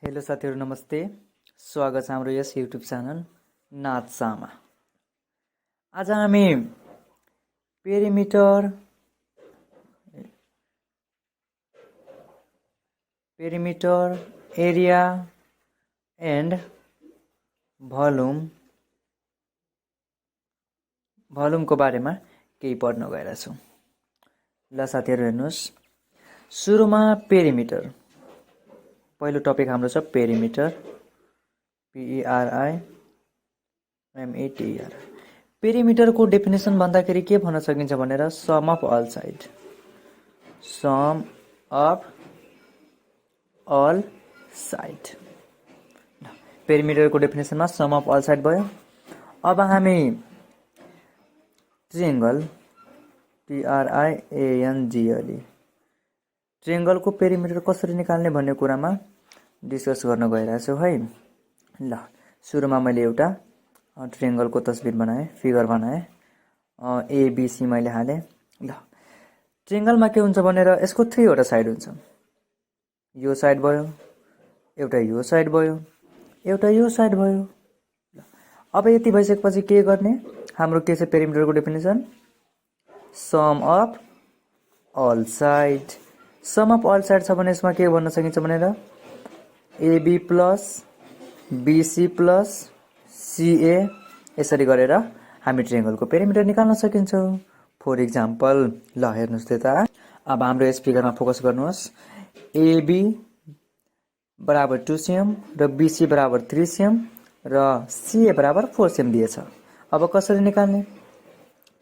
Hello साथीहरू नमस्ते। स्वागत छ हाम्रो यस युट्युब च्यानल नाचसामा। आज हामी पेरिमिटर एरिया एन्ड भोल्युमको बारेमा केही पढ्न गइरहेछौँ। ल साथीहरू हेर्नुहोस्, सुरुमा पेरिमिटर। पहिलो टपिक हाम्रो छ पेरिमिटर, PERIMETER। पेरिमिटरको डेफिनेसन भन्दाखेरि के भन्न सकिन्छ भनेर सम अफ अल साइड। पेरिमिटरको डेफिनेसनमा सम अफ अल साइड भयो। अब हामी ट्रिएङ्गल TRIANGLE ट्रिएङ्गलको पेरिमिटर कसरी निकाल्ने भन्ने कुरामा डिस्कस गर्न गइरहेछु है। ल सुरुमा मैले एउटा ट्रिएङ्गलको तस्बिर बनाएँ, फिगर बनाएँ, ABC मैले हालेँ। ल ट्रिएङ्गलमा के हुन्छ भनेर यसको 3 वटा साइड हुन्छ। यो साइड भयो, एउटा यो साइड भयो, एउटा यो साइड भयो। अब यति भइसकेपछि के गर्ने? हाम्रो के छ पेरिमिटरको definition? Sum of all side. Sum of all side छ भने यसमा के भन्न सकिन्छ भनेर AB plus BC plus CA यसरी गरेर हामी ट्रिएङ्गलको पेरिमिटर निकाल्न सकिन्छ। फर इक्जाम्पल ल हेर्नुहोस् त यता। अब हाम्रो यस फिगरमा फोकस गर्नुहोस्। AB बराबर 2 cm र BC बराबर 3 cm र CA बराबर 4 cm दिएछ। अब कसरी निकाल्ने?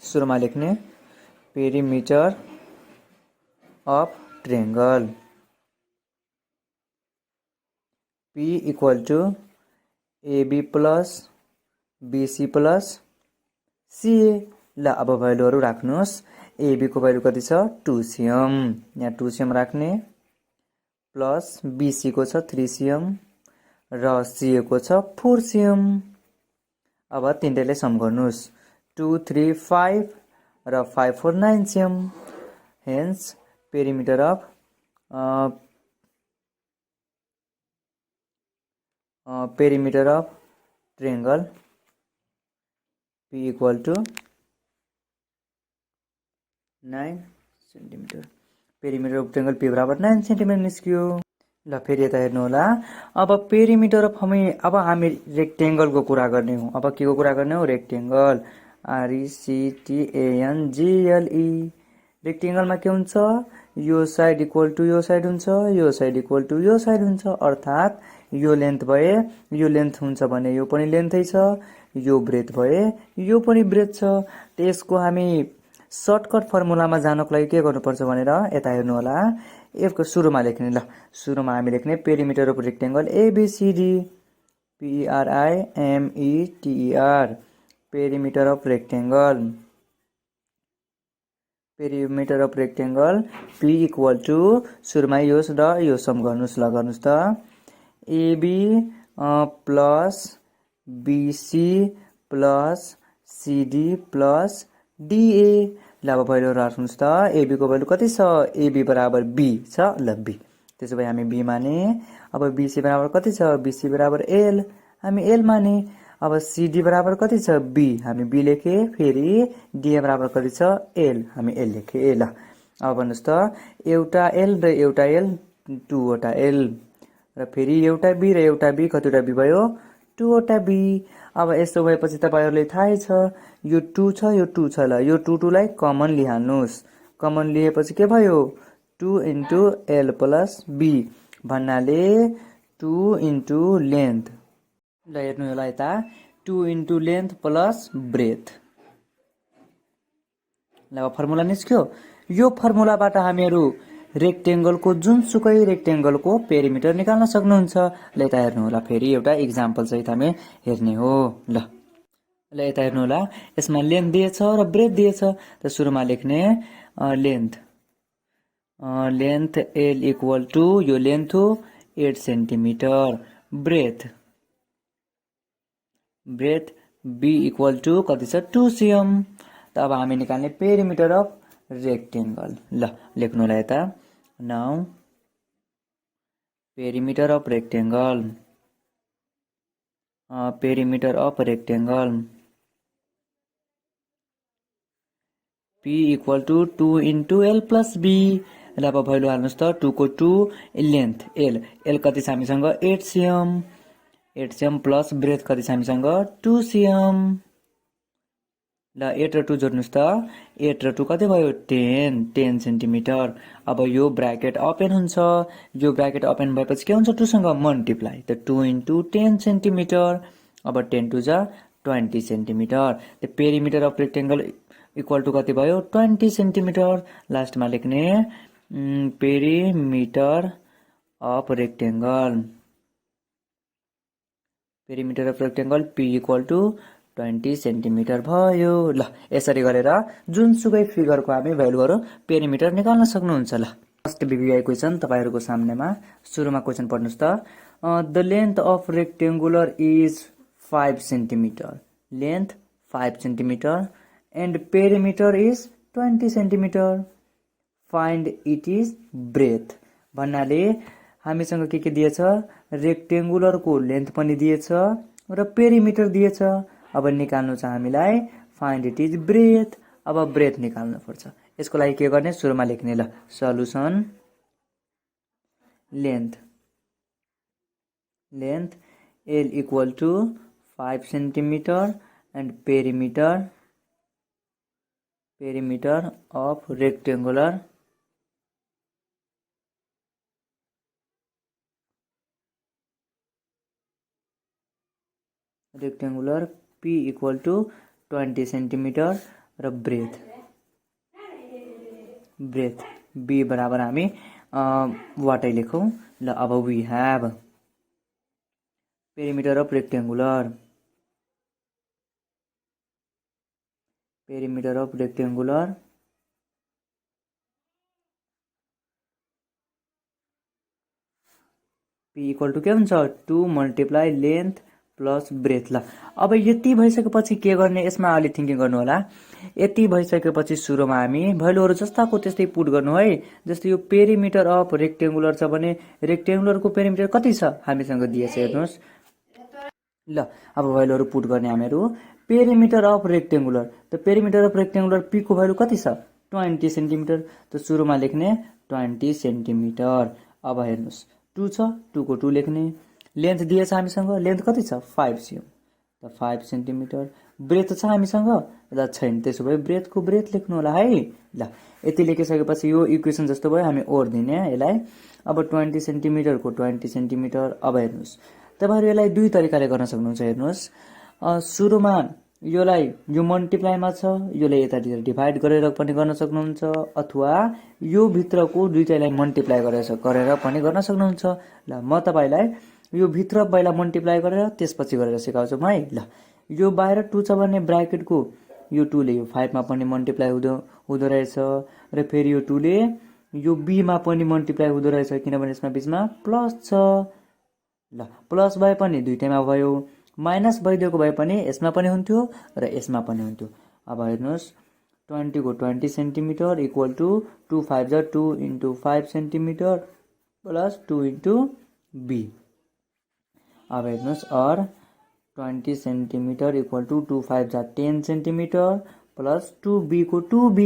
सुरुमा लेख्ने perimeter of triangle P equal to AB plus BC plus CA। ल अब भ्यालुहरू राख्नुहोस्। AB को भ्यालु कति छ? 2 cm, यहाँ 2 cm राख्ने, प्लस BC को छ 3 cm र CA को छ 4 cm। अब तिनटैले सम गर्नुहोस्। 2 3 5 र 5 4 9 cm। Hence perimeter of triangle P equal to 9 centimetre. Perimeter of triangle P बराबर 9 सेन्टिमिटर निस्कियो। ल फेरि यता हेर्नु होला। अब पेरिमिटर अफ हामी रेक्टेङ्गलको कुरा गर्ने हो। अब के को कुरा गर्ने हो? Rectangle RECTANGLE। रेक्टेङ्गलमा के हुन्छ? यो साइड इक्वल टु यो साइड हुन्छ, यो साइड इक्वल टु यो साइड हुन्छ। अर्थात् यो लेन्थ भए यो लेन्थ हुन्छ भने यो पनि लेन्थै छ, यो ब्रेथ भए यो पनि ब्रेथ छ। त्यसको हामी सर्टकट फर्मुलामा जानको लागि के गर्नुपर्छ भनेर यता हेर्नु होला। यसको सुरुमा लेख्ने। ल सुरुमा हामी लेख्ने perimeter of rectangle ABCD PERIMETER perimeter of rectangle P equal to सुरुमा यो र यो सम गर्नुहोस्। ल गर्नुहोस् त AB plus BC plus CD plus DA। ल अब भ्यालु राख्नुहोस् त। AB को भ्यालु कति छ? AB बराबर B छ। ल B, त्यसो भए हामी B माने। अब BC बराबर कति छ? BC बराबर L, हामी L माने। अब CD बराबर कति छ? B, हामी B लेखे। फेरि DA बराबर कति छ? L, हामी L लेखे। ल अब भन्नुहोस् त एउटा L र एउटा L 2 वटा L र फेरि एउटा B र एउटा B कतिवटा B भयो? 2 वटा B। अब यस्तो भएपछि तपाईहरुलाई थाहै छ यो 2 छ, यो 2 छ। ल यो 2 लाई कमन लिहाल्नुस्। कमन लिएपछि के भयो? 2 इन्टु L प्लस B भन्नाले 2 इन्टु लेन्थ। ल हेर्नु होला यता 2 इन्टु लेन्थ प्लस ब्रेथ। ल फर्मुला निस्क्यो। यो फर्मुलाबाट हामीहरू रेक्टेङ्गलको जुनसुकै रेक्टेङ्गलको पेरिमिटर निकाल्न सक्नुहुन्छ। ल यता हेर्नु होला, फेरि एउटा इक्जाम्पल सहित हामी हेर्ने हो। ल यता हेर्नु होला, यसमा लेन्थ दिएछ र ब्रेथ दिएछ। त सुरुमा लेख्ने लेन्थ L इक्वल टु यो लेन्थ हो 8 centimetre, breadth B equal to कति छ? 2 cm। त अब हामी निकाल्ने पेरिमिटर अफ रेक्टेङ्गल। ल लेख्नु होला यता। Now perimeter of rectangle, perimeter of rectangle P equal to 2 into L plus B। ल अब भ्यालु हाल्नुहोस् त 2 को 2 लेन्थ L कति छ हामीसँग 8 cm, 8 cm प्लस ब्रेथ कति छ हामीसँग 2 cm। ल 8 र 2 जोड्नुहोस् त 8 र 2 कति भयो 10 सेन्टिमिटर। अब यो ब्राकेट ओपन हुन्छ, यो ब्राकेट ओपन भएपछि के हुन्छ 2 सँग मल्टिप्लाई, त 2 into 10 सेन्टिमिटर। अब 10 2 जा 20 centimetre. The perimeter of rectangle equal to कति भयो 20 सेन्टिमिटर। लास्टमा लेख्ने perimeter of rectangle, perimeter of rectangle P equal to 20 centimetre भयो। ल यसरी गरेर जुनसुकै फिगरको हामी भ्यालुहरु पेरिमिटर निकाल्न सक्नुहुन्छ। ल फर्स्ट बीबीआई क्वेशन तपाईहरुको सामनेमा, सुरुमा क्वेशन पढ्नुस् त। The length of rectangular is 5 centimetre, length 5 centimetre and perimeter is 20 centimetre, find it is breadth. भन्नाले हामीसँग के दिएछ, रेक्टेंगुलरको लेन्थ पनि दिएछ र पेरिमिटर दिएछ। अब निकाल्नु छ हामीलाई फाइन्ड इट इज ब्रेथ। अब ब्रेथ निकाल्नु पर्छ। यसको लागि के गर्ने, सुरुमा लेख्ने। ल solution length L equal to 5 centimetre and perimeter of rectangular P equal to 20 centimetre र ब्रेथ B बराबर हामी वाटै लेखौं। ल अब we have perimeter of rectangular P equal to के हुन्छ 2 मल्टिप्लाई लेन्थ प्लस ब्रेथ। ल अब यति भइसकेपछि के गर्ने, यसमा अलि थिंकिङ गर्नु होला। यति भइसकेपछि सुरुमा हामी भ्यालुहरु जस्ताको त्यस्तै पुट गर्नु है। जस्तै यो पेरिमिटर अफ रेक्टेंगुलर छ भने रेक्टेंगुलरको पेरिमिटर कति छ हामीसँग दिएछ, हेर्नुस्। ल अब भ्यालुहरु पुट गर्ने हामीहरु। पेरिमिटर अफ रेक्टेंगुलर, त पेरिमिटर अफ रेक्टेंगुलर P को भ्यालु कति छ 20 सेन्टिमिटर, त सुरुमा लेख्ने 20 सेन्टिमिटर। अब हेर्नुस् 2 छ, 2 को 2 लेख्ने। लेन्थ दिएछ हामीसँग, लेन्थ कति छ 5 cm, त 5 सेन्टिमिटर। ब्रेथ छ हामीसँग, ल छैन, त्यसो भए ब्रेथको ब्रेथ लेख्नु होला है। ल यति लेखिसकेपछि यो इक्वेसन जस्तो भयो, हामी ओर दिने यसलाई। अब 20 सेन्टिमिटरको 20 सेन्टिमिटर। अब हेर्नुस् तपाईहरु यसलाई दुई तरिकाले गर्न सक्नुहुन्छ। हेर्नुस् सुरुमा योलाई यो मल्टिप्लाईमा छ, योले यतातिर डिभाइड गरेर पनि गर्न सक्नुहुन्छ, अथवा यो भित्रको दुईटैलाई मल्टिप्लाई गरेर पनि गर्न सक्नुहुन्छ। ल म तपाईलाई यो भित्र पहिला मल्टिप्लाई गरेर त्यसपछि गरेर सिकाउँछु है। ल यो बाहिर 2 छ भने ब्राकेटको यो 2 ले यो 5 मा पनि मल्टिप्लाई हुँदो रहेछ, र फेरि यो 2 ले यो b मा पनि मल्टिप्लाई हुँदो रहेछ, किनभने यसमा बीचमा प्लस छ। ल प्लस भए पनि दुईटैमा भयो, माइनस भइदिएको भए पनि यसमा पनि हुन्थ्यो र यसमा पनि हुन्थ्यो। अब हेर्नुस् 20 को 20 सेन्टिमिटर इक्वल टू 2 5 जा 2 into 5 centimetre plus 2 into b। अब हेर्नुस् और 20 सेन्टिमिटर इक्वल टू 2 5 जा 10 सेन्टिमिटर प्लस 2b को 2b।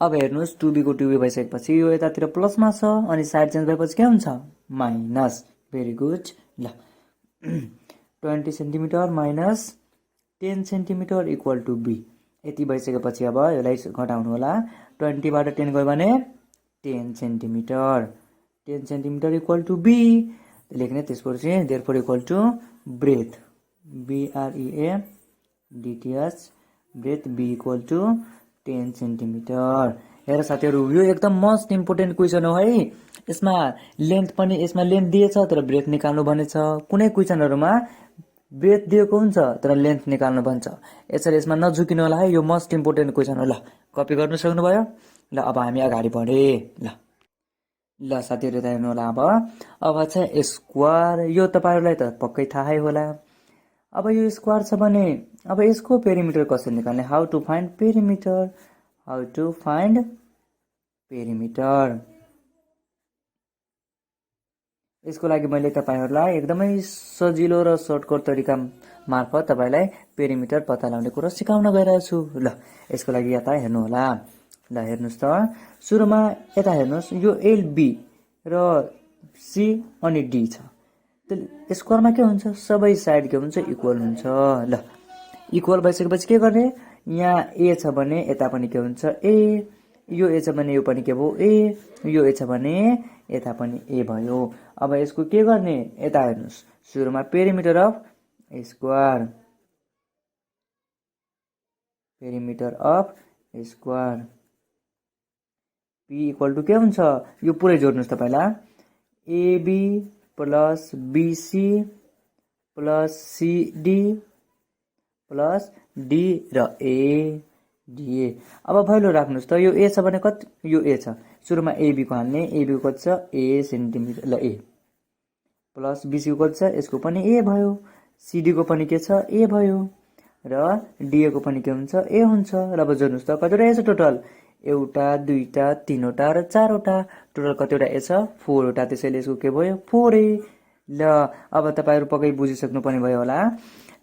अब हेर्नुस् 2b को 2b भइसकेपछि यो यतातिर प्लसमा छ अनि साइड चेन्ज भएपछि के हुन्छ माइनस। Very good. ल 20 centimetre minus 10 centimetre equal to b। यति भइसकेपछि अब यसलाई घटाउनु होला। 20 बाट 10 गयो भने 10 centimetre, 10 centimetre equal to b लेख्ने। त्यसपछि therefore equal to breadth BREATH breadth b equal to 10 centimetre. हेर साथीहरु यो एकदम मोस्ट इम्पोर्टेन्ट क्वेशन हो है। यसमा लेन्थ पनि, यसमा लेन्थ दिएछ तर ब्रेथ निकाल्नु भनेछ। कुनै क्वेशनहरुमा ब्रेथ दिएको हुन्छ तर लेन्थ निकाल्नु भन्छ। यसरी यसमा नझुकिनु होला है, यो मोस्ट इम्पोर्टेन्ट क्वेशन हो। ल कपी गर्न सक्नुभयो। ल अब हामी अगाडि बढे। ल साथीहरु यता हेर्नु होला। अब चाहिँ स्क्वायर, यो तपाईहरुलाई त पक्कै थाहै होला। अब यो स्क्वायर छ भने अब यसको पेरिमिटर कसरी निकाल्ने, हाउ टु फाइन्ड पेरिमिटर। यसको लागि मैले तपाईहरुलाई एकदमै सजिलो र सर्टकट तरिका मार्फत तपाईलाई पेरिमिटर पत्ता लगाउने कुरा सिकाउन गइरहेको छु। ल यसको लागि यता हेर्नु होला। ल हेर्नुस् त सुरुमा यता हेर्नुस् यो एलबी र सी अनि डी छ। स्क्वायरमा के हुन्छ सबै साइड के हुन्छ इक्वल हुन्छ। ल इक्वल भइसकेपछि के गर्ने यहाँ ए छ भने यता पनि के हुन्छ ए, यो ए छ भने यो पनि के भयो ए, यो ए छ भने यता पनि ए भयो। अब यसको के गर्ने यता हेर्नुस् सुरुमा perimeter of square, perimeter of square P equal to के हुन्छ यो पुरै जोड्नुस् त पहिला AB plus BC plus CD plus D र ए डिए। अब भ्यालु राख्नुस् त यो ए छ भने कति यो ए छ सुरुमा एबी को हाल्ने, एबी को कति छ ए सेन्टिमिटर ल ए प्लस बीसी को कति छ यसको पनि ए भयो, सीडी को पनि के छ ए भयो र डिए को पनि के हुन्छ ए हुन्छ। र अब जोड्नुस् त कतिवटा ए छ टोटल एउटा दुईटा तीनवटा र चारवटा, टोटल कतिवटा ए छ 4 वटा, त्यसैले यसको के भयो 4a। ल अब तपाईहरु पक्कै बुझिसक्नु पनि भयो होला।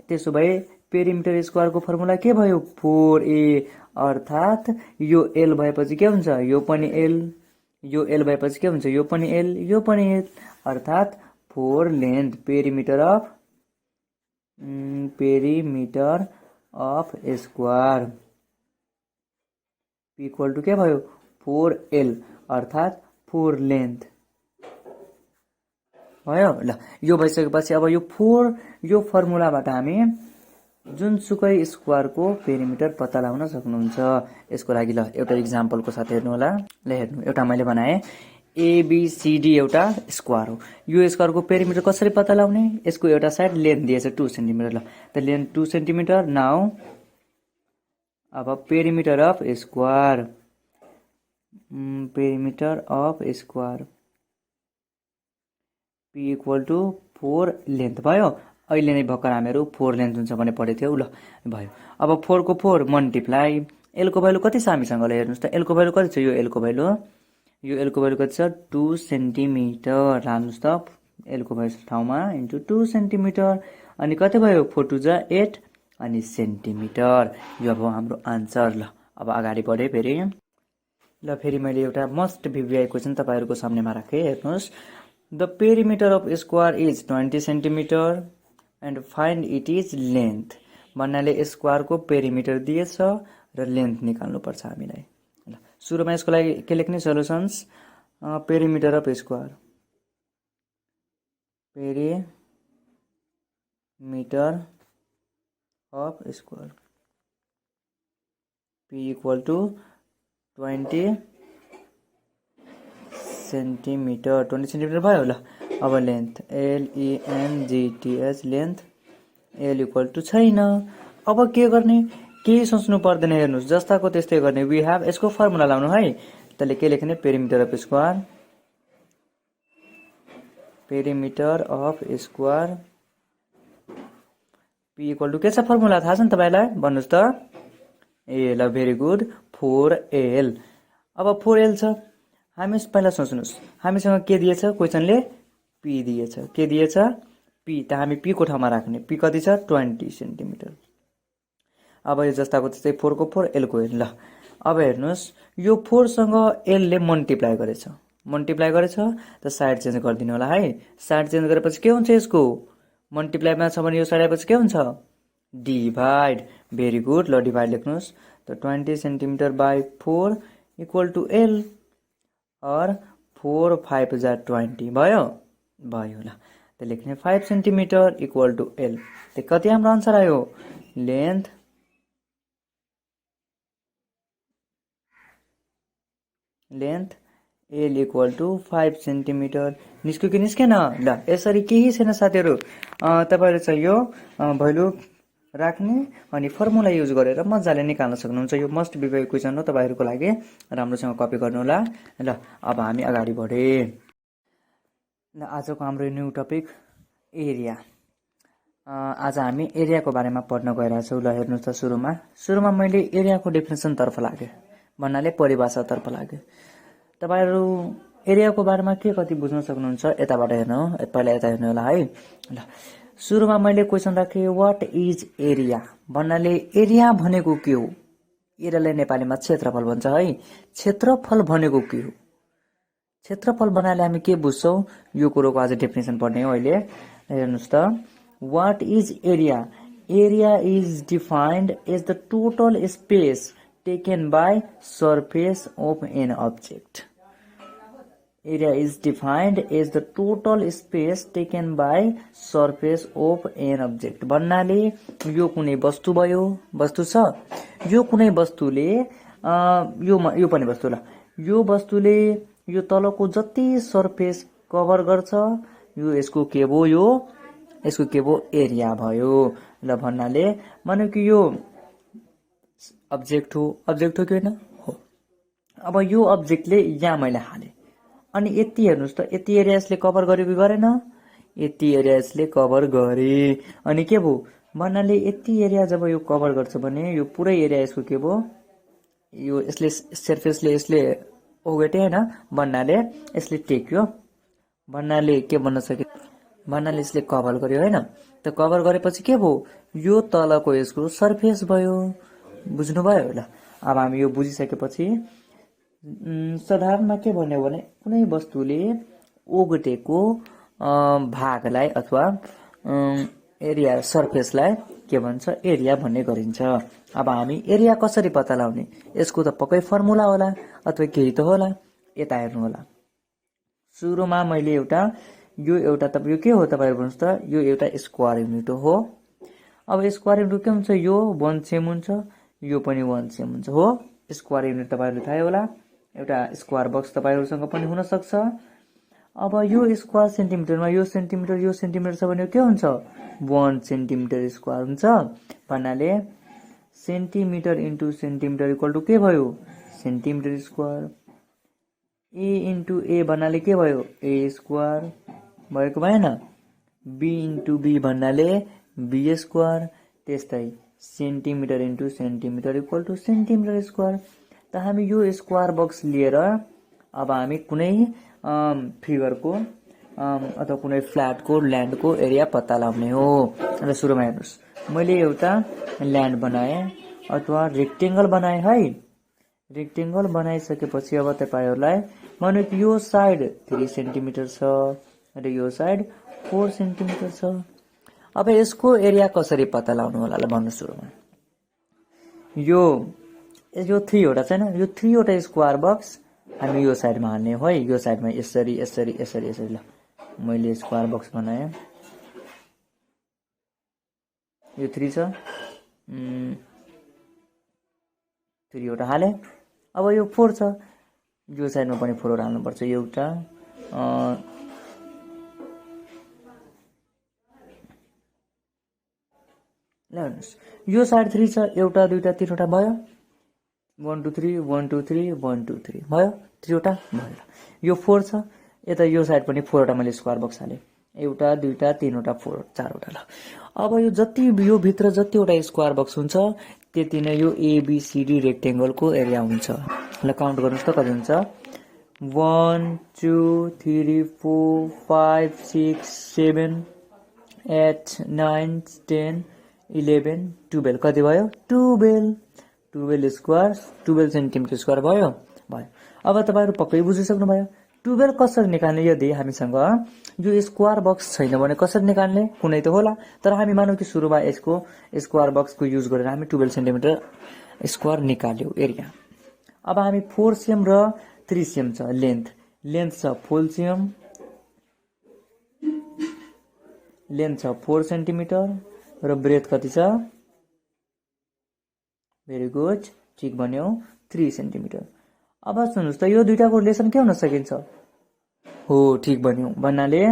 त्यसो भए पेरिमिटर स्क्वायर को फर्मुला के भयो 4a, अर्थात यो l भएपछि के हुन्छ यो पनि l, यो l भएपछि के हुन्छ यो पनि l, यो पनि l, अर्थात 4 length perimeter of square equal to के भयो 4l, अर्थात 4 लेन्थ भयो। ल यो भइसकेपछि अब यो 4 यो फर्मुलाबाट हामी जुनसुकै स्क्वायरको पेरिमिटर पत्ता लगाउन सक्नुहुन्छ। यसको लागि ल एउटा एक्जाम्पलको साथ हेर्नु होला। ल हेर्नु एउटा मैले बनाए एबीसीडी एउटा स्क्वायर हो। यो स्क्वायरको पेरिमिटर कसरी पत्ता लगाउने यसको एउटा साइड लेन्थ दिएछ 2 सेन्टिमिटर। ल त लेन्थ 2 सेन्टिमिटर। नाउ अब perimeter of square, perimeter of square P equal to 4 length भयो। अहिले नै भर्खर हामीहरू 4 लेन्थ हुन्छ भने पढेको थियौ। ल भयो। अब 4 को 4 मल्टिप्लाई एल को भ्यालु कति छ हामीसँग ल हेर्नुस् त एल को भ्यालु कति छ यो एल को भ्यालु, यो एल को भ्यालु कति छ 2 सेन्टिमिटर। हाल्नुस् त एल को भ्यालु ठाउँमा इन्टु 2 सेन्टिमिटर अनि कति भयो 4 2 जा 8 अनि सेन्टिमिटर। यो अब हाम्रो आन्सर। ल अब अगाडि बढे फेरि। ल फेरि मैले एउटा मस्ट भिभिआई क्वेशन तपाईहरुको सामनेमा राखे। हेर्नुस् the perimeter of square is 20 centimetre and find it is length. भन्नाले स्क्वायर को पेरिमिटर दिएछ र लेन्थ निकाल्नु पर्छ हामीलाई। ल सुरुमा यसको लागि के लेख्ने सोलुसन्स perimeter of square, perimeter of square P equal to 20 centimetre, 20 centimetre भयो। ल अब length LENGTH length L equal to छैन। अब के गर्ने केही सोच्नु पर्दैन। हेर्नुस् जस्ताको त्यस्तै गर्ने। वी हैव यसको फर्मुला लाउनु है। त्यसले के लेख्ने perimeter of square, perimeter of square P equal to के छ फर्मुला थाहा छ नि तपाईलाई भन्नुस् त ए ल भेरी गुड 4l। अब 4l छ हामी पहिला सोच्नुस् हामीसँग के दिएछ क्वेशनले पी दिएछ, के दिएछ पी, त हामी पी को ठाउँमा राख्ने। पी कति छ 20 सेन्टिमिटर। अब यो जस्ताको त्यस्तै 4 को 4 एल को एल। ल अब हेर्नुस् यो 4 सँग एल ले मल्टिप्लाई गरेछ, मल्टिप्लाई गरेछ त साइड चेन्ज गरिदिनु होला है। साइड चेन्ज गरेपछि के हुन्छ यसको मल्टिप्लाईमा छ भने यो साइड आएपछि के हुन्छ डिभाइड। Very good. ल डिभाइड लेख्नुस् त 20 centimetre by 4 equal to L और 4 5 जा 20 भयो भयो। ल त लेख्ने 5 सेन्टिमिटर इक्वल टु एल। त कति हाम्रो आन्सर आयो length L equal to 5 centimetre. निस्क्यो कि निस्केन। ल यसरी केही छैन साथीहरु। तपाईहरु चाहिँ यो भ्यालु राख्ने अनि फर्मुला युज गरेर मजाले निकाल्न सक्नुहुन्छ। यो मस्ट बी क्वेशन हो तपाईहरुको लागि। राम्रोसँग कपी गर्नु होला। ल अब हामी अगाडि बढे। ल आजको हाम्रो न्यू टपिक एरिया। आज हामी एरियाको बारेमा पढ्न गइरहेका छौं। ल हेर्नुस् त सुरुमा मैले एरियाको डेफिनेसन तर्फ लागे भन्नाले परिभाषा तर्फ लागे। तपाईहरु एरियाको बारेमा के कति बुझ्न सक्नुहुन्छ यताबाट हेर्नु, पहिला यता हेर्नु होला है। ल सुरुमा मैले क्वेसन राखेँ व्हाट इज एरिया भन्नाले एरिया भनेको के हो। एरियालाई नेपालीमा क्षेत्रफल भन्छ है। क्षेत्रफल भनेको के हो? क्षेत्रफल भन्नाले हामी के बुझ्छौं यो कुरोको आज डेफिनेसन पढ्ने हो अहिले। हेर्नुस् त what is area. Area is defined as the total space taken by surface of an object. Area is defined as the total space taken by surface of an object भन्नाले यो कुनै वस्तु भयो, वस्तु छ, यो कुनै वस्तुले यो पनि वस्तु ल, यो वस्तुले यो तलको जति सरफेस कभर गर्छ यो यसको के भयो, यो यसको के भयो एरिया भयो। ल भन्नाले मानौ कि यो अब्जेक्ट हो कि हैन हो। अब यो अब्जेक्टले यहाँ मैले हाले अनि यति हेर्नुस् त यति एरिया यसले कभर गर्यो कि गरेन, यति एरिया यसले कभर गरे। अनि के भयो भन्नाले यति एरिया जब यो कभर गर्छ भने यो पुरै एरिया यसको के भयो, यो यसले सरफेसले यसले ओगटे हैन भन्नाले यसले टेक्यो, भन्नाले के भन्न सके भन्नाले यसले कभर गर्यो हैन। त कभर गरेपछि के भयो यो तलको यसको सरफेस भयो। बुझ्नुभयो? ल अब हामी यो बुझिसकेपछि साधारणमा के भन्यो भने कुनै वस्तुले ओगटेको भागलाई अथवा एरिया सरफेसलाई के भन्छ एरिया भन्ने गरिन्छ। अब हामी एरिया कसरी पत्ता लगाउने, यसको त पक्कै फर्मुला होला अथवा केही त होला। यता हेर्नु होला सुरुमा मैले यो एउटा यो के हो तपाईहरु भन्नुस् त यो एउटा स्क्वायर युनिट हो। अब स्क्वायर युनिट के हुन्छ यो 1 सेम हुन्छ, यो पनि 1 सेम हुन्छ हो। स्क्वायर युनिट तपाईहरुले थाहै होला। एउटा स्क्वायर बक्स तपाईहरुसँग पनि हुन सक्छ। अब यो स्क्वायर सेन्टिमिटरमा यो सेन्टिमिटर छ भने के हुन्छ 1 सेन्टिमिटर स्क्वायर हुन्छ। भन्नाले centimetre into centimetre equal to के भयो centimetre square. A into A भन्नाले के भयो ए स्क्वायर भएको भएन। बी इन्टु बी भन्नाले बी स्क्वायर। त्यस्तै centimetre into centimetre equal to centimetre square. त हामी यो स्क्वायर बक्स लिएर अब हामी कुनै फिगरको अथवा कुनै फ्ल्याटको ल्यान्डको एरिया पत्ता लगाउने हो। र सुरुमा हेर्नुस् मैले एउटा ल्यान्ड बनाए अथवा रेक्टेंगल बनाए है। रेक्टेंगल बनाइसकेपछि अब तपाईहरुलाई मानौ कि यो साइड 3 सेन्टिमिटर छ र यो साइड 4 सेन्टिमिटर छ। अब यसको एरिया कसरी पत्ता लगाउनु होला ल भन्नु सुरुमा। यो 3 वटा छैन, यो 3 वटा स्क्वायर बक्स हामी यो साइडमा हाल्ने हो है। यो साइडमा यसरी यसरी यसरी यसरी ल मैले स्क्वायर बक्स बनाए। यो 3 छ 3 वटा हाले। अब यो 4 छ, यो साइडमा पनि 4 वटा हाल्नु पर्छ। एउटा ल हेर्नुस् यो साइड 3 छ, एउटा दुईटा तीनवटा भयो 1 2 3 1 2 3 1 2 3 भयो 3 वटा भयो। यो 4 छ, यता यो साइड पनि 4 वटा मैले स्क्वायर बक्स हाले। एउटा दुईटा तीनवटा 4 वटा ल। अब यो जति यो भित्र जति वटा स्क्वायर बक्स हुन्छ त्यति नै यो एबीसीडी रेक्टेंगलको एरिया हुन्छ। ल काउन्ट गर्नुस् त कति हुन्छ 1 2 3 4 5 6 7 8 9 10 11 12 कति भयो 12 स्क्वायर 12 सेन्टिमिटर स्क्वायर भयो। अब तपाईहरु पक्कै बुझिसक्नु भयो 12 कसरी निकाल्ने। यदि हामीसँग यो स्क्वायर बक्स छैन भने कसरी निकाल्ने कुनै त होला। तर हामी मानौ कि सुरुमा यसको स्क्वायर बक्सको युज गरेर हामी 12 सेन्टिमिटर स्क्वायर निकाल्यौ एरिया। अब हामी 4 सेम र 3 सेम छ लेन्थ छ फुल सेम लेन्थ छ 4 सेन्टिमिटर र ब्रेथ कति छ भेरी गुड ठीक भन्यौ 3 सेन्टिमिटर। अब सुन्नुस् त यो दुईटाको रिलेसन के हुन सकिन्छ हो ठीक भन्यौ। भन्नाले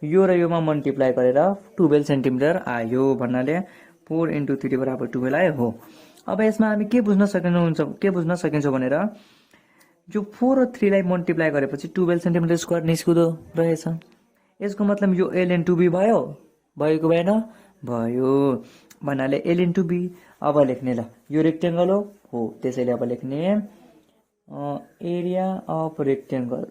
यो र योमा मल्टिप्लाई गरेर 12 सेन्टिमिटर आयो भन्नाले 4 × 3 बराबर 12 आयो हो। अब यसमा हामी के बुझ्न सकिन्छ भनेर यो 4 र 3 लाई मल्टिप्लाई गरेपछि 12 सेन्टिमिटर स्क्वायर निस्कुदो रहेछ। यसको मतलब यो l * b भयो भएको भएन भयो। भन्नाले l * b अब लेख्ने ल यो रेक्टेंगल हो त्यसैले अब लेख्ने area of rectangle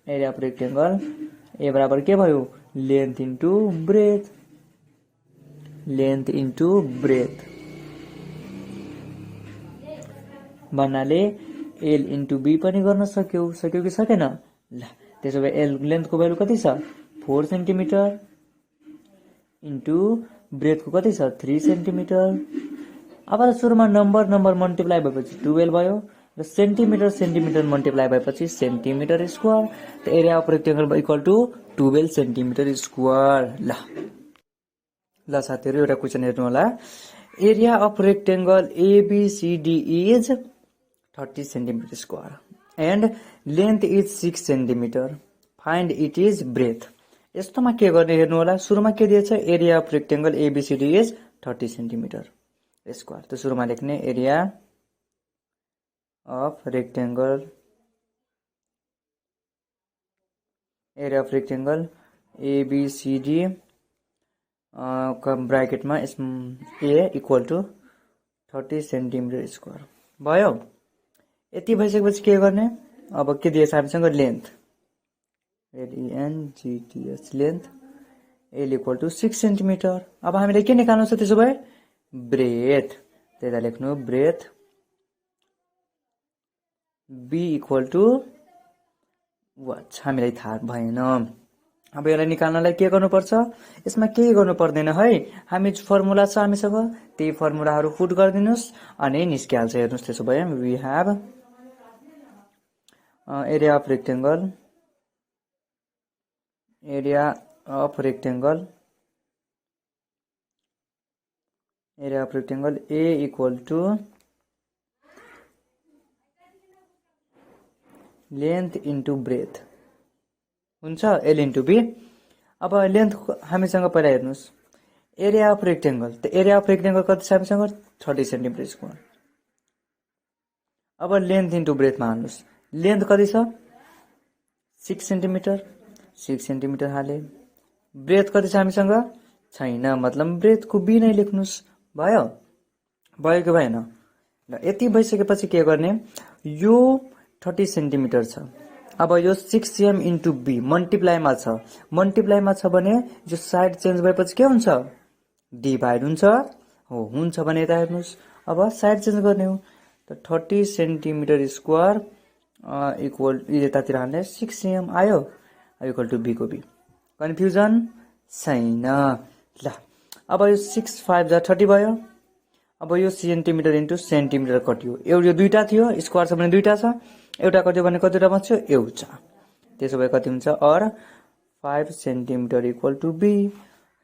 area of rectangle ए बराबर के भयो लेन्थ इन्टु ब्रेथ भन्नाले एल इन्टु बी पनि गर्न सक्यो कि सकेन ल त्यसो भए एल लेन्थको भ्यालु कति छ 4 सेन्टिमिटर इन्टु ब्रेथको कति छ 3 सेन्टिमिटर अब सुरुमा नम्बर मल्टिप्लाई भएपछि 12 भयो र सेन्टिमिटर मल्टिप्लाई भएपछि सेन्टिमिटर स्क्वायर त area of rectangle equal to 12 centimetre square ल साथीहरु एउटा क्वेशन हेर्नु होला area of rectangle ABCD is 30 centimetre square and length is 6 centimetre find it is breadth यस्तोमा के गर्ने हेर्नु होला सुरुमा के दिएछ area of rectangle ABCD is 30 centimetre square त सुरुमा लेख्ने एरिया अफ रेक्टेंगल ABCD ब्राकेटमा A equal to 30 centimetre square भयो यति भइसकेपछि के गर्ने अब के दिएछ हामीसँग length LENGTH length L equal to 6 centimetre अब हामीले के निकाल्नु छ त्यसो भए ब्रेथ त्यता लेख्नु breadth B equal to what हामीलाई थाहा भएन अब यसलाई निकाल्नलाई के गर्नुपर्छ यसमा केही गर्नु पर्दैन है हामी फर्मुला छ हामीसँग त्यही फर्मुलाहरु पुट गरिदिनुस् अनि निस्किहाल्छ हेर्नुस् त्यसो भए we have area of rectangle A equal to length into breadth हुन्छ एल इन्टु बी अब लेन्थ हामीसँग पहिला हेर्नुस् एरिया अफ रेक्टेंगल त एरिया अफ रेक्टेंगल कति छ हामीसँग 30 सेन्टिमिटर स्क्वायर अब लेन्थ इन्टु ब्रेथमा हाल्नुस् लेन्थ कति छ 6 सेन्टिमिटर हाले ब्रेथ कति छ हामीसँग छैन मतलब ब्रेथको बी नै लेख्नुस् भयो कि भएन ल यति भइसकेपछि के गर्ने यो 30 सेन्टिमिटर छ अब यो 6 cm इन्टु बी मल्टिप्लाईमा छ भने यो साइड चेन्ज भएपछि के हुन्छ डिभाइड हुन्छ भने यता हेर्नुस् अब साइड चेन्ज गर्ने हो त 30 सेन्टिमिटर स्क्वायर इक्वल यतातिर हाल्ने 6 cm आयो इक्वल टु बी को बी कन्फ्युजन छैन ल अब यो 6 5 जा 30 भयो अब यो सेन्टिमिटर इन्टु सेन्टिमिटर कट्यो यो दुईटा थियो स्क्वायर छ भने दुईटा छ एउटा कट्यो भने कतिवटा बच्यो एउटा त्यसो भए कति हुन्छ और 5 centimetre equal to B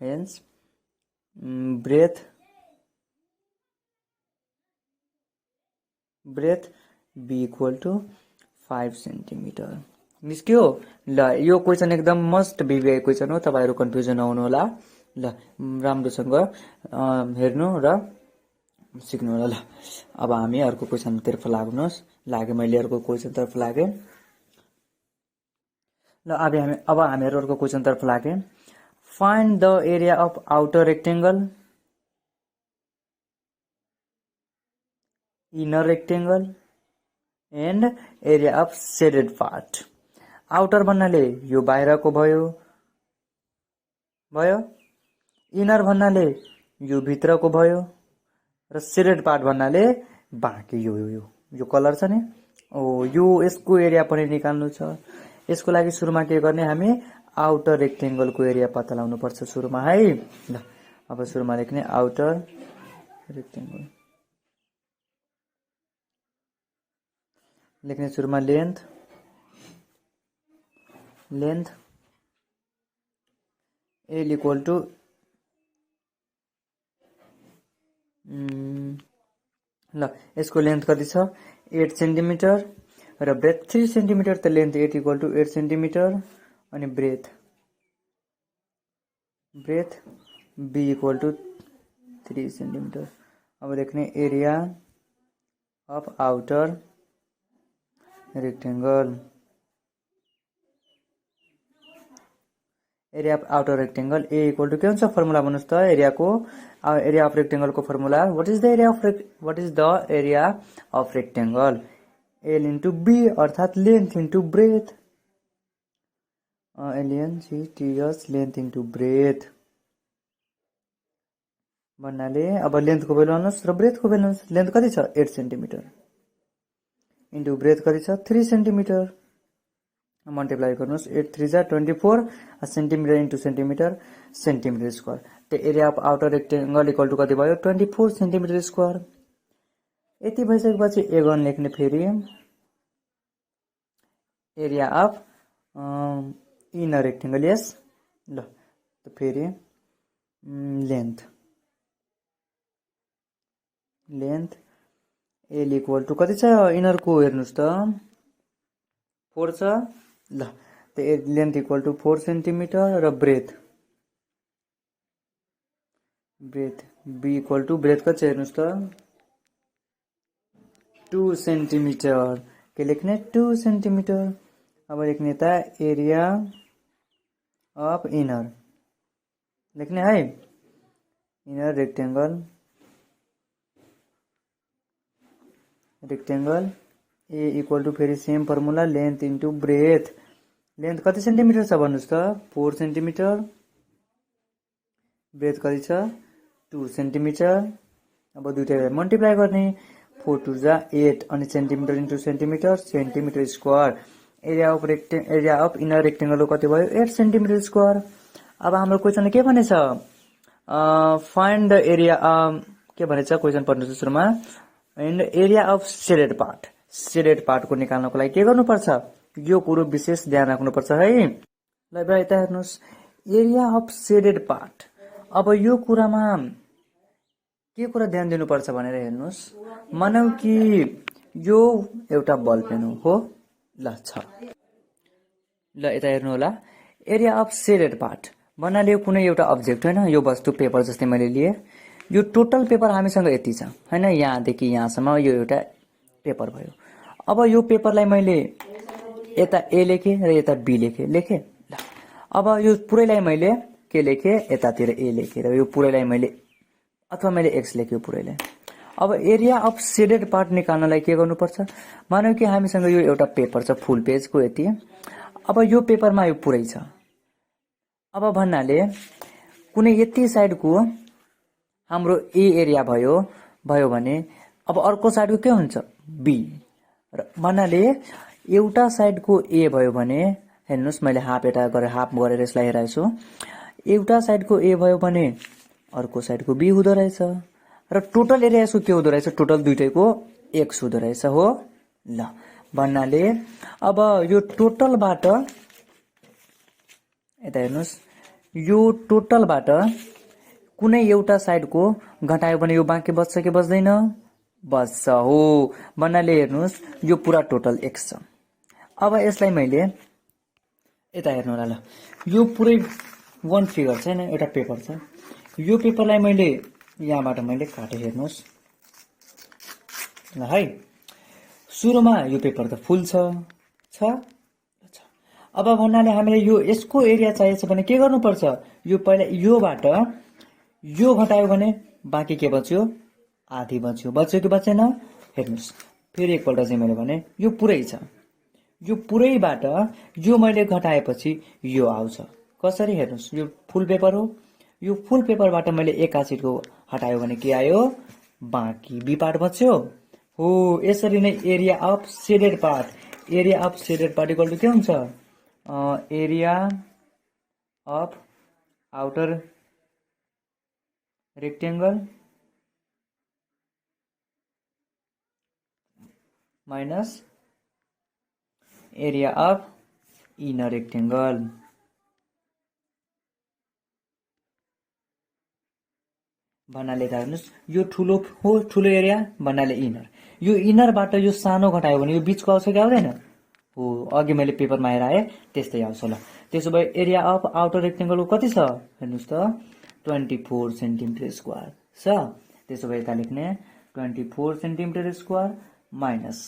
hence breadth B equal to 5 centimetre निस्क्यो ल यो क्वेशन एकदम मस्ट भिभिआई क्वेशन हो तपाईहरु कन्फ्युजन नहुनु होला ल राम्रोसँग हेर्नु र सिक्नु होला ल अब हामी अर्को क्वेशन तर्फ लागे मैले अर्को क्वेशन तर्फ लागे ल अब हामीहरु अर्को क्वेशन तर्फ लागे find the area of outer rectangle inner rectangle and area of shaded part outer भन्नाले यो बाहिरको भयो इनर भन्नाले यो भित्रको भयो र शेडेड पार्ट भन्नाले बाँकी यो कलर छ नि यो यसको एरिया पनि निकाल्नु छ यसको लागि सुरुमा के गर्ने हामी आउटर रेक्टेंगलको एरिया पत्ता लगाउनु पर्छ सुरुमा है ल अब सुरुमा लेख्ने आउटर रेक्टेंगल लेख्ने सुरुमा लेन्थ एल इक्वल टु ल यसको लेन्थ कति छ 8 सेन्टिमिटर र ब्रेथ 3 सेन्टिमिटर त लेन्थ 8 इक्वल टु 8 सेन्टिमिटर अनि breadth B equal to 3 centimetre अब लेख्ने area of outer rectangle area of outer rectangle A equal to के हुन्छ फर्मुला भन्नुस् त एरिया अफ रेक्टेंगल को formula what is the area of rectangle L into B अर्थात् length into breadth, एलएनजिटिएस length into breadth भन्नाले अब लेन्थको value आउनुहोस् र ब्रेथको भ्यालु आउनुहोस्। लेन्थ कति छ 8 सेन्टिमिटर इन्टु ब्रेथ कति छ 3 सेन्टिमिटर, मल्टिप्लाई गर्नुहोस् 8 3 जा 24 centimetre into centimetre centimetre square. The area of outer rectangle equal to कति भयो 24 सेन्टिमिटर स्क्वायर। यति भइसकेपछि A1 लेख्ने फेरि एरिया अफ इनर रेक्टेंगल यस ल फेरि लेन्थ एल इक्वल टु कति छ इनरको हेर्नुस् त 4 छ ल त लेन्थ इक्वल टु 4 सेन्टिमिटर र breadth B equal to breadth कति छ हेर्नुस् त 2 सेन्टिमिटर के लेख्ने 2 सेन्टिमिटर। अब लेख्ने त एरिया अफ इनर लेख्ने है inner rectangle A equal to फेरि same formula length into breadth. Length कति सेन्टिमिटर छ भन्नुस् त 4 सेन्टिमिटर, ब्रेथ कति छ 2 सेन्टिमिटर। अब दुईटा मल्टिप्लाई गर्ने 4 2 जा 8 अनि centimetre into centimetre centimetre square. Area of inner rectangle कति भयो 8 सेन्टिमिटर स्क्वायर। अब हाम्रो क्वेशनले के भनेछ फाइन्ड द एरिया के भनेछ क्वेशन पढ्नु सुरुमा and area of shaded part को निकाल्नको लागि के गर्नुपर्छ यो कुरो विशेष ध्यान राख्नुपर्छ है। ल अब यता हेर्नुस् एरिया अफ शेडेड पार्ट। अब यो कुरामा के कुरा ध्यान दिनुपर्छ भनेर हेर्नुस् मानौ कि यो एउटा बल पेन हो ल छ ल यता हेर्नु होला एरिया अफ शेडेड पार्ट भन्नाले यो कुनै एउटा अब्जेक्ट हैन यो वस्तु पेपर जस्तै मैले लिए यो टोटल पेपर हामीसँग यति छ हैन यहाँदेखि यहाँसम्म यो एउटा पेपर भयो। अब यो पेपरलाई मैले यता ए लेखे र यता बी लेखे ल अब यो पुरैलाई मैले के लेखे यतातिर ए लेखे र यो पुरैलाई मैले अथवा मैले एक्स लेख्यो पुरैलाई। अब एरिया अफ शेडेड पार्ट निकाल्नलाई के गर्नुपर्छ मानौ कि हामीसँग यो एउटा पेपर छ फुल पेजको यति। अब यो पेपरमा यो पुरै छ। अब भन्नाले कुनै यति साइडको हाम्रो ए एरिया भयो भने अब अर्को साइडको के हुन्छ बी र भन्नाले एउटा साइडको ए भयो भने हेर्नुस् मैले हाफ गरेर यसलाई हेराएको छु। एउटा साइडको ए भयो भने अर्को साइडको बी हुँदो रहेछ र टोटल एरिया यसको के हुँदो रहेछ टोटल दुईटैको एक्स हुँदो रहेछ हो ल भन्नाले अब यो टोटलबाट यता हेर्नुस् यो टोटलबाट कुनै एउटा साइडको घटायो भने यो बाँकी बच्छ कि बच्दैन बच्छ हो भन्नाले हेर्नुस् यो पुरा टोटल एक्स छ। अब यसलाई मैले यता हेर्नु होला ल यो पुरै वन फिगर छ हैन एउटा पेपर छ यो पेपरलाई मैले यहाँबाट मैले काटे हेर्नुस् ल है सुरुमा यो पेपर त फुल छ अब भन्नाले हामीले यो यसको एरिया चाहिएको छ भने के गर्नुपर्छ यो पहिला योबाट यो घटायो भने बाँकी के बच्यो आधी बच्यो कि बचेन हेर्नुस् फेरि एकपल्ट चाहिँ मैले भने यो पुरै छ यो पुरैबाट यो मैले घटाएपछि यो आउँछ कसरी हेर्नुस् यो फुल पेपर हो यो फुल पेपरबाट मैले एक आसिडको हटायो भने के आयो बाँकी बी पार्ट बच्यो हो। यसरी नै area of shaded part equal to के हुन्छ area of outer rectangle minus area of inner rectangle. भन्नाले हेर्नुस् यो ठुलो एरिया भन्नाले इनर यो इनरबाट यो सानो घटायो भने यो बीचको आउँछ कि आउँदैन हो अघि मैले पेपरमा हेराए त्यस्तै आउँछ ल। त्यसो भए एरिया अफ आउटर रेक्टेंगलको कति छ हेर्नुस् त 24 सेन्टिमिटर स्क्वायर छ। त्यसो भए यता लेख्ने 24 सेन्टिमिटर स्क्वायर माइनस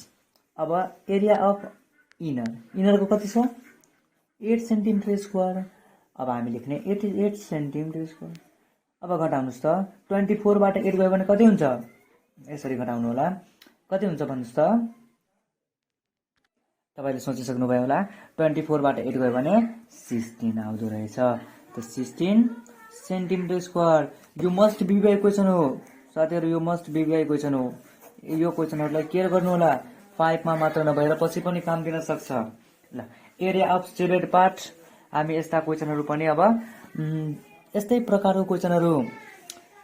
अब एरिया अफ इनरको कति छ 8 सेन्टिमिटर स्क्वायर। अब हामी लेख्ने 8 सेन्टिमिटर स्क्वायर। अब घटाउनुस् त 24 बाट 8 गयो भने कति हुन्छ यसरी घटाउनु होला कति हुन्छ भन्नुस् त तपाईले सोचिसक्नुभयो होला 24 बाट 8 गयो भने 16 आउँदो रहेछ। त 16 सेन्टिमिटर स्क्वायर। यो मस्ट बी बाई क्वेसन हो साथीहरु, यो मस्ट बी बाई क्वेसन हो। यो क्वेसनहरुलाई केयर गर्नु होला, 5 मा मात्र नभएर पछि पनि काम दिन सक्छ। ल एरिया अफ स्टेटेड पार्ट, हामी यस्ता क्वेसनहरु पनि अब यस्तै प्रकारको क्वेसनहरु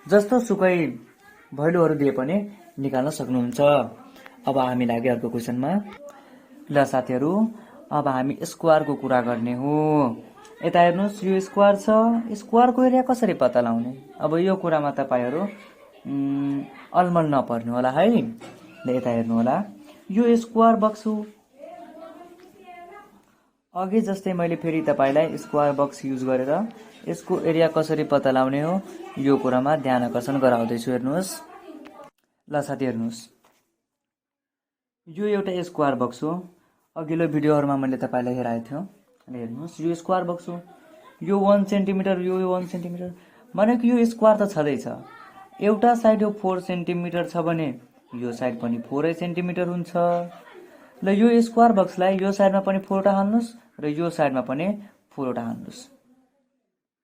जस्तो सुकै भ्यालुहरु दिए पनि निकाल्न सक्नुहुन्छ। अब हामी लाग्यो अर्को क्वेसनमा। ल साथीहरु, अब हामी स्क्वायरको कुरा गर्ने हो। यता हेर्नुस्, यो स्क्वायर छ, स्क्वायरको एरिया कसरी पत्ता लगाउने? अब यो कुरामा तपाईहरु अलमल नपर्नु होला है। ल यता हेर्नु होला, यो स्क्वायर बक्स हो। अघि जस्तै मैले फेरि तपाईलाई स्क्वायर बक्स युज गरेर यसको एरिया कसरी पत्ता लगाउने हो यो कुरामा ध्यान आकर्षण गराउँदै छु। हेर्नुस् ल साथी, हेर्नुस् यो एउटा स्क्वायर बक्स हो। अघिल्लो भिडियोहरुमा मैले तपाईलाई हेराएको थियो। हेर्नुस् यो स्क्वायर बक्स हो, यो 1 सेन्टिमिटर, यो 1 सेन्टिमिटर, भनेको यो स्क्वायर त छँदै छ। एउटा साइड यो 4 सेन्टिमिटर छ भने यो साइड पनि 4 सेन्टिमिटर हुन्छ। ल यो स्क्वायर बक्सलाई यो साइडमा पनि 4 वटा हाल्नुस् र यो साइडमा पनि 4 वटा हाल्नुस्।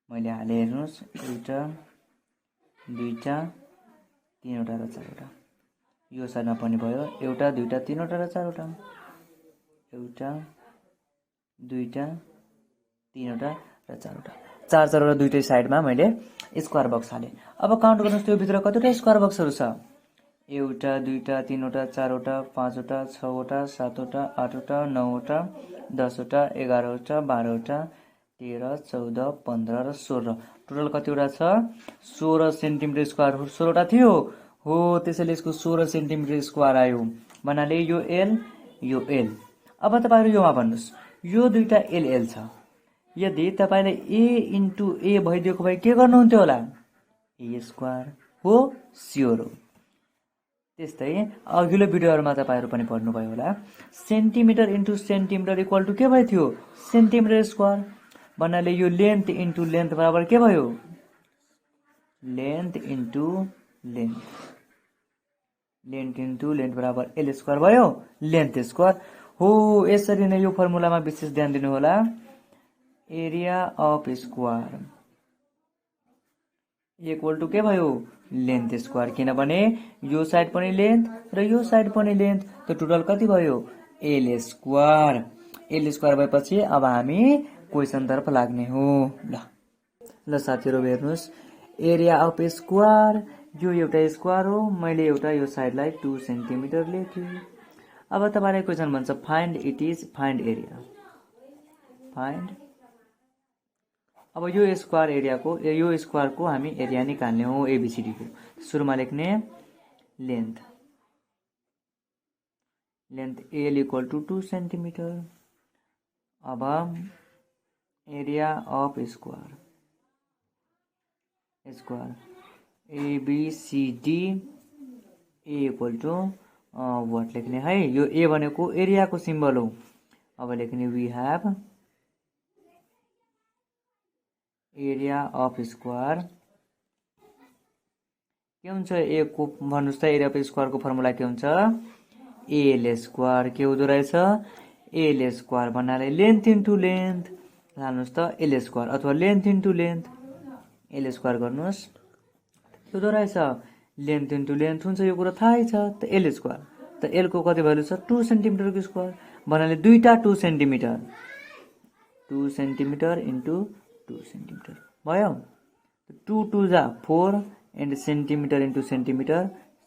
मैले हाले, हेर्नुस्, एउटा, दुईटा, तीनवटा र चारवटा। यो साइडमा पनि भयो, एउटा, दुईटा, तीनवटा र चारवटा। एउटा, दुईटा, तीनवटा र चारवटा। चारवटा दुईटै साइडमा मैले स्क्वायर बक्स हाले। अब काउन्ट गर्नुस् त्यो भित्र कतिवटा स्क्वायर बक्सहरु छ। एउटा, दुईटा, तीनवटा, चारवटा, पाँचवटा, छवटा, सातवटा, आठवटा, नौवटा, 10 वटा, 11 वटा, 12 वटा, 13, 14, 15 र 16। टोटल कतिवटा छ? 16 सेन्टिमिटर स्क्वायर। 16 वटा थियो हो, त्यसैले यसको 16 सेन्टिमिटर स्क्वायर आयो। भन्नाले यो एल, यो एल। अब तपाईहरु योमा भन्नुस्, यो दुईटा एल एल छ। यदि तपाईले ए इन्टु ए भइदिएको भए के गर्नुहुन्थ्यो होला? ए स्क्वायर हो, स्योर हो। त्यस्तै अघिल्लो भिडियोहरुमा तपाईहरु पनि पढ्नुभयो होला, centimetre into centimetre equal to के भयो थियो? Centimetre square. भन्नाले यो लेन्थ इन्टु लेन्थ बराबर के भयो? Length into length. Length into length बराबर एल स्क्वायर भयो, लेन्थ स्क्वायर हो। यसरी नै यो फर्मुलामा विशेष ध्यान दिनु होला। Area of square equal to के भयो? Length square. किनभने यो साइड पनि लेन्थ र यो साइड पनि लेन्थ, त टोटल कति भयो? L square. एल स्क्वायर भएपछि अब हामी क्वेसन तर्फ लाग्ने हो। ल साथीहरु, हेर्नुस्, एरिया अफ स्क्वायर, यो एउटा स्क्वायर हो। मैले एउटा यो साइडलाई 2 सेन्टिमिटर लेखे। अब तपाईलाई क्वेसन भन्छ find it is, find area. Find, अब यो स्क्वायर एरियाको, यो स्क्वायरको हामी एरिया निकाल्ने हो एबीसीडी को। सुरुमा लेख्ने length, length L equal to 2 centimetre. अब area of square, square ABCD A equal to what लेख्ने है? यो ए भनेको एरियाको सिम्बल हो। अब लेख्ने we have area of square. के हुन्छ ए को? भन्नुस् त, एरिया अफ स्क्वायर को फर्मुला के हुन्छ? L square. के हुँदो रहेछ? L square. भन्नाले लेन्थ इन्टु लेन्थ हाल्नुस् त एल स्क्वायर, अथवा length into length L square गर्नुस्। हुँदो रहेछ लेन्थ इन्टु लेन्थ हुन्छ, यो कुरा थाहै छ। त एल स्क्वायर, त एल को कति भ्यालु छ? 2 सेन्टिमिटर को स्क्वायर। भन्नाले दुईटा 2 सेन्टिमिटर, 2 सेन्टिमिटर इन्टु 2 सेन्टिमिटर भयो। 2 2 जा 4 and centimetre into centimetre,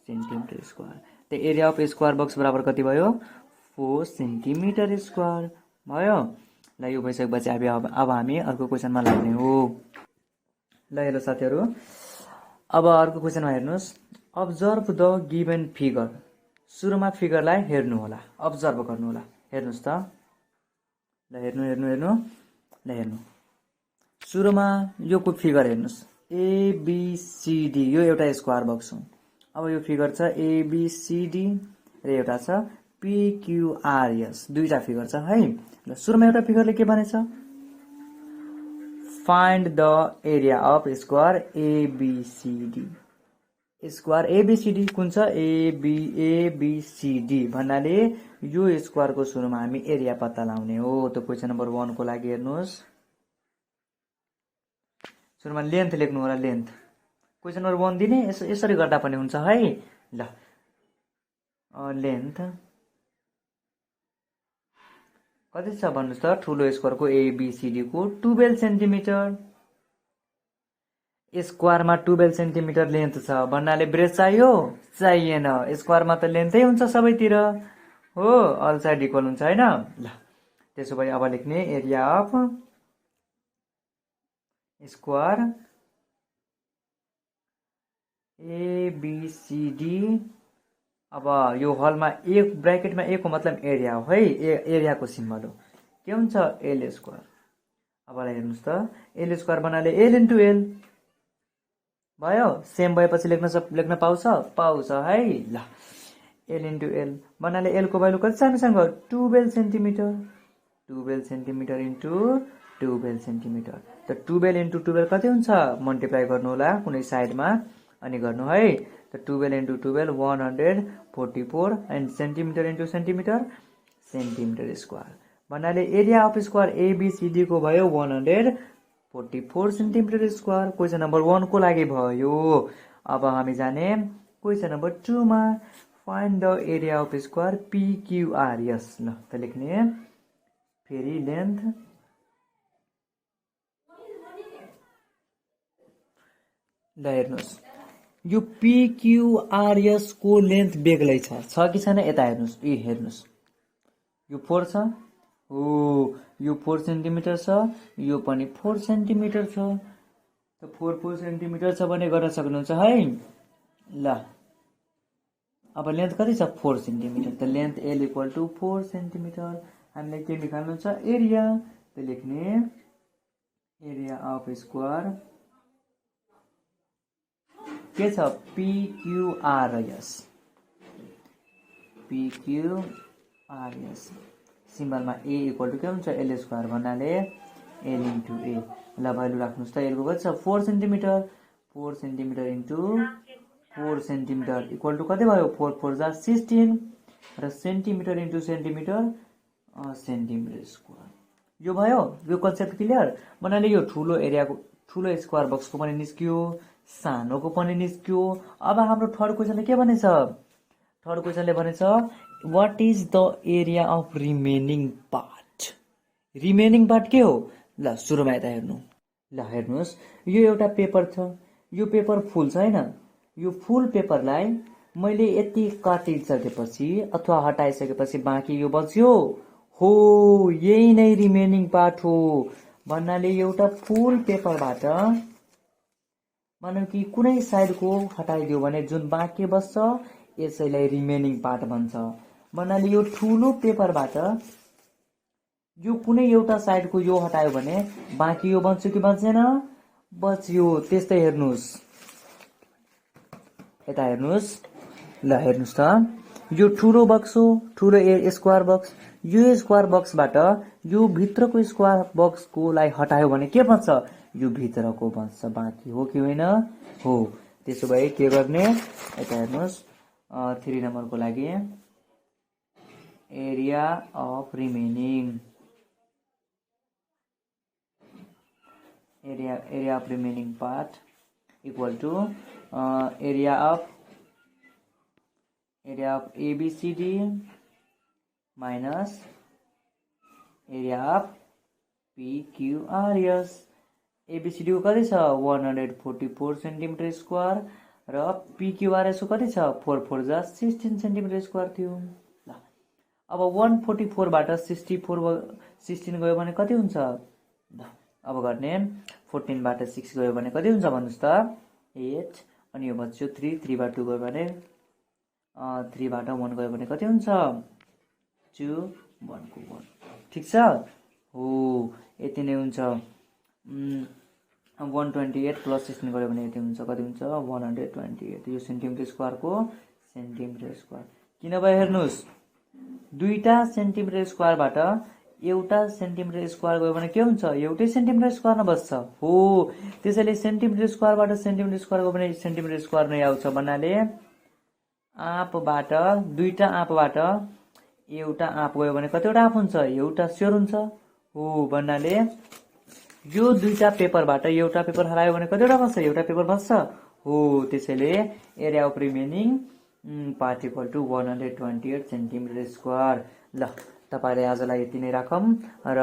centimetre square. त एरिया अफ स्क्वायर बक्स बराबर कति भयो? 4 सेन्टिमिटर स्क्वायर भयो। ल यो भइसकेपछि अब हामी अर्को क्वेसनमा लाग्ने हो। ल हेलो साथीहरु, अब अर्को क्वेसनमा हेर्नुस्, अब्जर्भ द गिभन फिगर। सुरुमा फिगरलाई हेर्नु होला, अब्जर्भ गर्नु होला। हेर्नुस् त, ल हेर्नु हेर्नु हेर्नु, ल हेर्नु। सुरुमा यो को फिगर हेर्नुस्, एबीसीडी। यो एउटा स्क्वायर बक्स हो। अब यो फिगर छ एबीसीडी र एउटा छ पीक्यूआरएस। दुईटा फिगर छ है। ल सुरुमा एउटा फिगरले के भनेछ? Find the area of square ABCD. Square ABCD कुन छ? एबीसीडी। भन्नाले यो स्क्वायरको सुरुमा हामी एरिया पत्ता लगाउने हो। त क्वेसन नम्बर 1 को लागि हेर्नुहोस्, सुरुमा लेन्थ लेख्नु होला। लेन्थ क्वेसन नम्बर 1 दिने यसरी गर्दा पनि हुन्छ है। ल लेन्थ कति छ भन्नुहोस् त, ठुलो स्क्वायरको एबीसीडी को 12 सेन्टिमिटर। स्क्वायरमा 12 सेन्टिमिटर लेन्थ छ भन्नाले ब्रेथ चाहियो? चाहिएन। स्क्वायरमा त लेन्थै हुन्छ सबैतिर हो, अल साइड इक्वल हुन्छ हैन। ल त्यसो भए अब लेख्ने एरिया अफ स्क्वायर एबीसीडी। अब यो हलमा एक ब्राकेटमा एक को मतलब एरिया हो है, एरियाको सिम्बल हो। के हुन्छ? L square. अब हेर्नुहोस् त, एल स्क्वायर भन्नाले एल इन्टु एल भयो। सेम भएपछि लेख्न पाउँछ है। ल एल इन्टु एल भन्नाले एल को भ्यालु कति सानोसँग 12 सेन्टिमिटर। 12 centimetre into 12 centimetre. त 12 इन्टु 12 कति हुन्छ? मल्टिप्लाई गर्नु होला कुनै साइडमा अनि गर्नु है। त 12 into 12 144 and centimetre into centimetre, centimetre square भन्नाले एरिया अफ स्क्वायर एबीसीडी को भयो 144 सेन्टिमिटर स्क्वायर। क्वेसन नम्बर 1 को लागि भयो। अब हामी जाने क्वेसन नम्बर 2 मा। Find the area of square PQR. Yes, ल त लेख्ने फेरि लेन्थ ल हेर्नुहोस्, यो पीक्यूआरएस को लेन्थ बेग्लै छ कि छैन? यता हेर्नुहोस्, हेर्नुहोस् यो 4 छ हो, यो 4 सेन्टिमिटर छ, यो पनि 4 सेन्टिमिटर छ। त 4 सेन्टिमिटर छ भने गर्न सक्नुहुन्छ है। ल अब लेन्थ कति छ? 4 सेन्टिमिटर। त length L equal to 4 centimetre. हामीलाई के निकाल्नु छ? एरिया। त लेख्ने एरिया अफ स्क्वायर के छ? पीक्यूआरएस। पीक्यूआरएस सिम्बलमा ए इक्वल टु के हुन्छ? एल स्क्वायर भन्नाले एल इन्टु ए। ल भ्यालु राख्नुहोस् त, एलको कति छ? 4 centimetre. 4 centimetre into 4 centimetre equal to कति भयो? 4 4 जा 16 र centimetre into centimetre, centimetre square. यो भयो। यो कन्सेप्ट क्लियर? भन्नाले यो ठुलो एरियाको ठुलो स्क्वायर बक्सको पनि निस्कियो, सानोको पनि निस्कियो। अब हाम्रो थर्ड क्वेसनले के भनेछ? थर्ड क्वेसनले भनेछ what is the area of remaining part. Remaining part के हो? ल सुरुमा यता हेर्नु। ल हेर्नुहोस्, यो एउटा पेपर छ, यो पेपर फुल छ हैन। यो फुल पेपरलाई मैले यति काटिसकेपछि अथवा हटाइसकेपछि बाँकी यो बच्यो हो, यही नै रिमेनिङ पार्ट हो। भन्नाले एउटा फुल पेपरबाट मानौ कि कुनै साइडको हटाइदियो भने जुन बाँकी बस्छ यसैलाई रिमेनिङ पार्ट भन्छ। भन्नाले यो ठुलो पेपरबाट यो कुनै एउटा साइडको यो हटायो भने बाँकी यो बच्यो कि बच्दैन? बच्यो। त्यस्तै हेर्नुहोस्, यता हेर्नुहोस्। ल हेर्नुहोस् त, यो ठुलो बक्स हो, ठुलो स्क्वायर बक्स। यो स्क्वायर बक्सबाट यो भित्रको स्क्वायर बक्सको लाई हटायो भने के बच्छ? यो भित्रको बच्छ, बाँकी हो कि होइन? हो। त्यसो भए के गर्ने? यता हेर्नुहोस्, 3 नम्बरको लागि area of remaining, area of remaining part equal to area of ABCD minus area of PQRS. ABCD को कति छ? 144 सेन्टिमिटर स्क्वायर र पीक्यूआरएस को कति छ? 4 4 जा 16 सेन्टिमिटर स्क्वायर थियो। ल अब 144 बाट 16 गयो भने कति हुन्छ? अब गर्ने 14 बाट 6 गयो भने कति हुन्छ भन्नुस् त? 8 अनि यो बच्यो 3 3 बाट 2 गयो भने 3 बाट 1 गयो भने कति हुन्छ? 2 1 को 1। ठीक छ हो, यति नै हुन्छ। 128 प्लस 16 गयो भने यति हुन्छ, कति हुन्छ? 128। यो सेन्टिमिटर स्क्वायरको सेन्टिमिटर स्क्वायर। किन भयो हेर्नुहोस्, दुईटा सेन्टिमिटर स्क्वायरबाट एउटा सेन्टिमिटर स्क्वायर गयो भने के हुन्छ? एउटै सेन्टिमिटर स्क्वायरमा बस्छ हो। त्यसैले सेन्टिमिटर स्क्वायरबाट सेन्टिमिटर स्क्वायर गयो भने सेन्टिमिटर स्क्वायर नै आउँछ। भन्नाले आँपबाट दुईटा आँपबाट एउटा आँप गयो भने कतिवटा आँप हुन्छ? एउटा स्योर हुन्छ हो भन्नाले यो दुईटा पेपरबाट एउटा पेपर हरायो भने कतिवटा बस्छ? एउटा पेपर बस्छ हो। त्यसैले area of remaining part equal to 128 centimetre square. ल तपाईँलाई आजलाई यति नै राखौँ र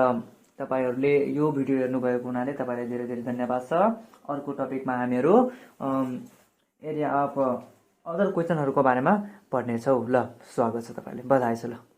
तपाईँहरूले यो भिडियो हेर्नुभएको हुनाले तपाईँलाई धेरै धेरै धन्यवाद छ। अर्को टपिकमा हामीहरू एरिया अफ अदर क्वेसनहरूको बारेमा पढ्नेछौँ। ल स्वागत छ तपाईँलाई, बधाई छ। ल